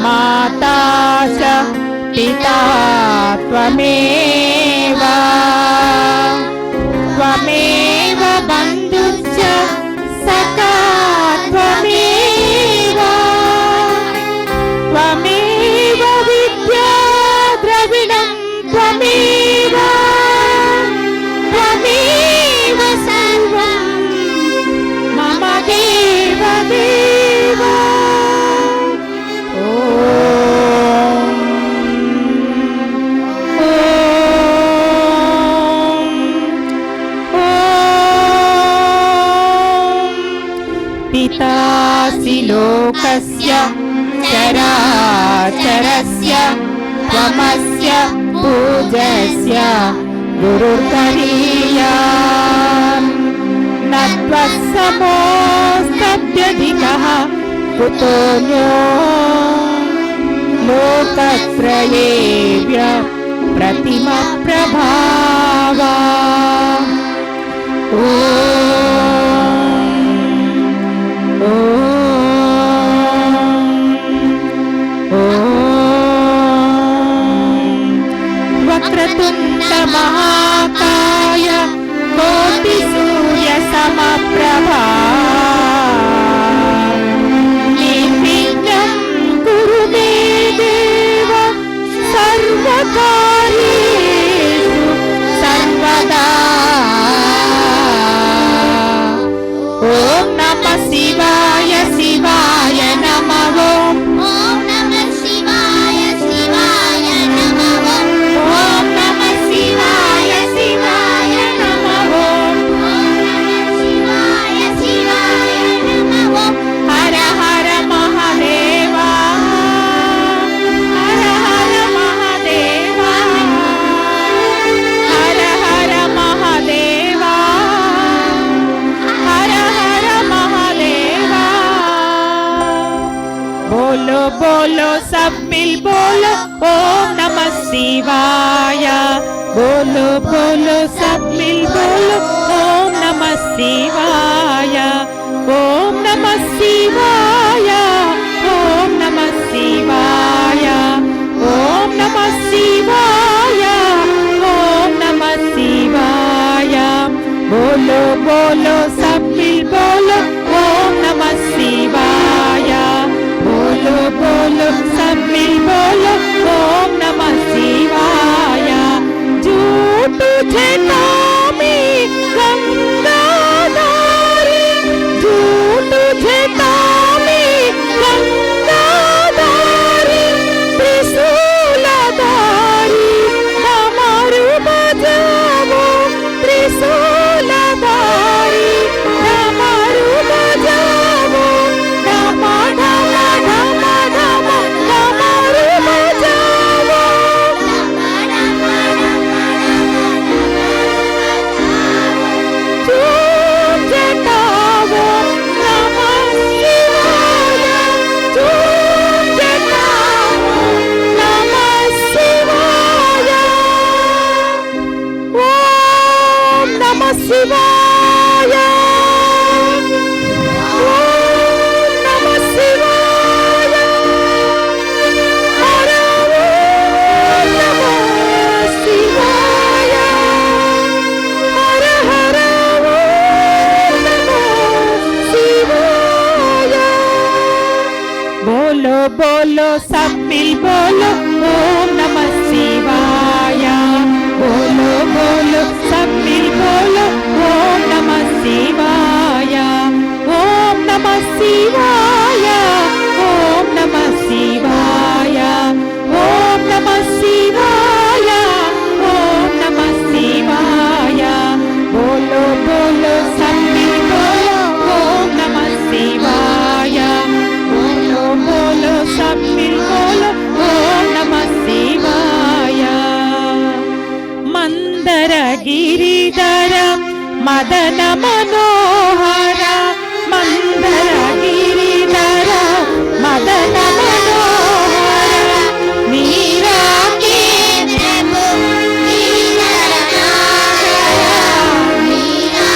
माता च पिता त्वमेव त्वमेव बन्धुश्च सखा त्वमेव त्वमेव विद्या द्रविणं त्वमेव त्वमेव सर्वं मम देव देव। पितासि लोकस्य चराचरस्य त्वमस्य पूज्यस्य गुरुर्गरीयान् न त्वत्समोऽस्त्यधिकः कुतोऽन्यो लोकत्रयेऽप्य प्रतिमप्रभावा। वक्रतुण्ड महाकाय कोटिसूर्यसमप्रभा निर्विघ्नं कुरु मे देव सर्वकार्येषु सर्वदा। ॐ नमः शिवाय शिवाय नमः। ॐ नमः शिवाय शिवाय नमः। ॐ नमः शिवाय शिवाय नमः। ॐ नमः शिवाय शिवाय नमः। हर हर महादेव हर हर महादेव हर हर महादेव हर हर महादेव। बोलो बोलो सब मिल बोलो ओम नमः शिवाय। बोलो बोलो सब मिल बोलो ओम नमः शिवाय। ओम नमः शिवाय ओम नमः शिवाय ओम नमः शिवाय ओम नमः शिवाय। बोलो बोलो सब मिल बोलो ओम नमः शिवाय। बोलो बोलो सब मिल बोलो ओम नमः शिवाय। झूठ तुझे नामी गंगाधारी झूठ तुझे नामी गंगाधारी त्रिशूलधारी हमारू बजावो त्रिशूलधारी हमारू बजावो धम धम धम धम हमारू बजावो। झूम जटावो नमः शिवाय झूम जटावो नमः शिवाय। ओम नमः शिवाय ओम नमः शिवाय। हर ओम नमः शिवाय हर हर ओम नमः शिवाय। बोलो बोलो सब मिल बोलो ओम नमः शिवाय। बोलो बोलो सब मिल बोलो ओम नमः शिवाय। ओम नमः शिवाय ओम नमः शिवाय ओम नमः शिवाय ओम नमः शिवाय। बोलो बोलो सब मिल बोलो ओम नमः शिवाय। बोलो बोलो सब मिल बोलो ओम नमः शिवाय। मंदर गिरिधर मदन मनोहर मंदर गिरिधर मदन मनोहर मीरा के प्रभु मीरा के प्रभु मीरा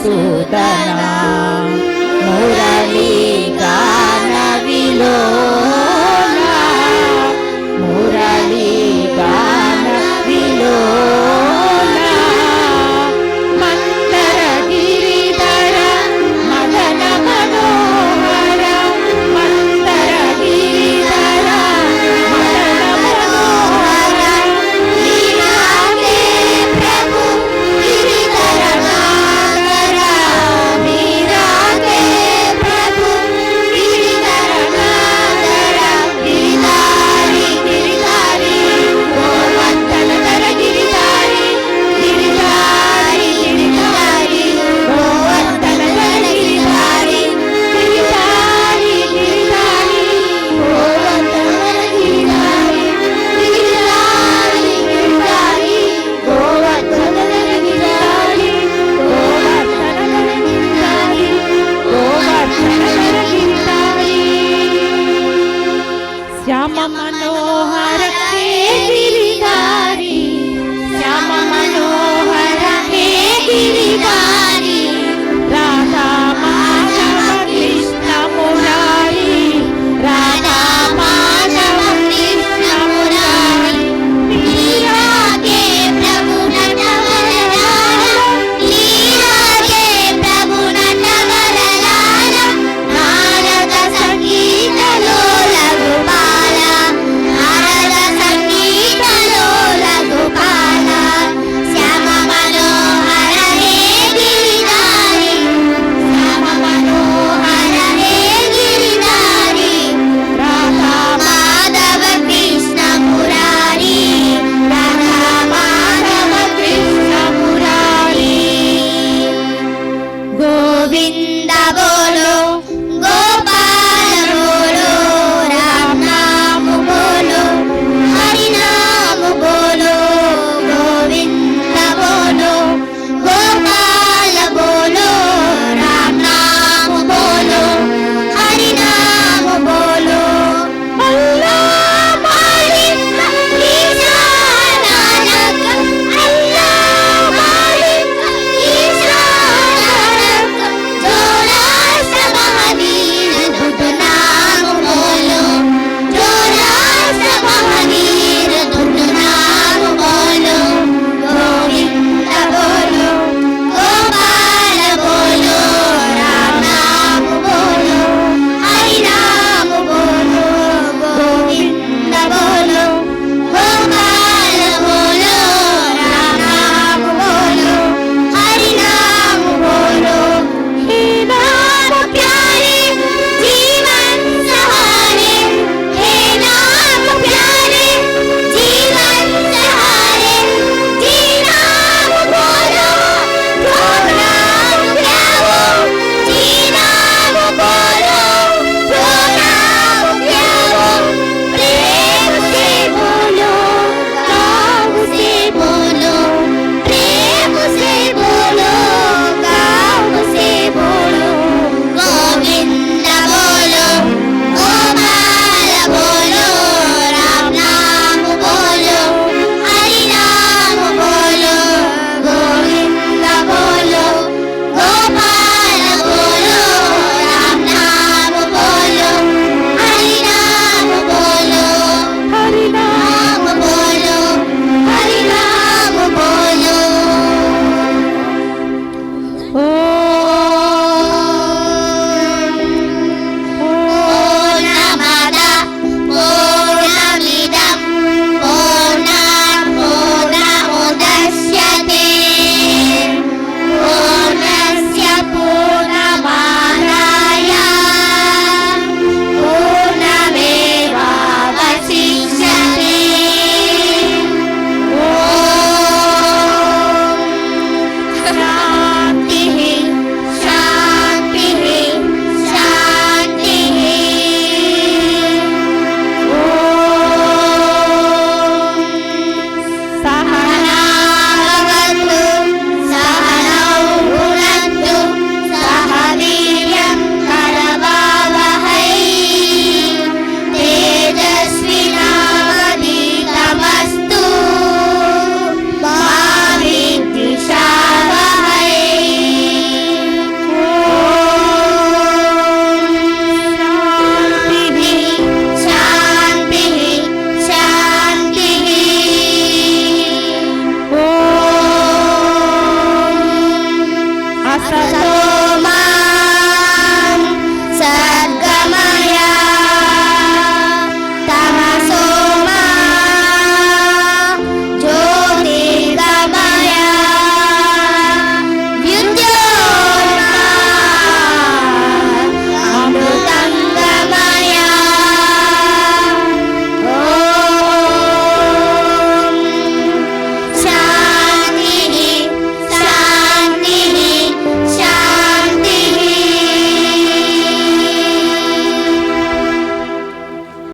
మధుసూదనా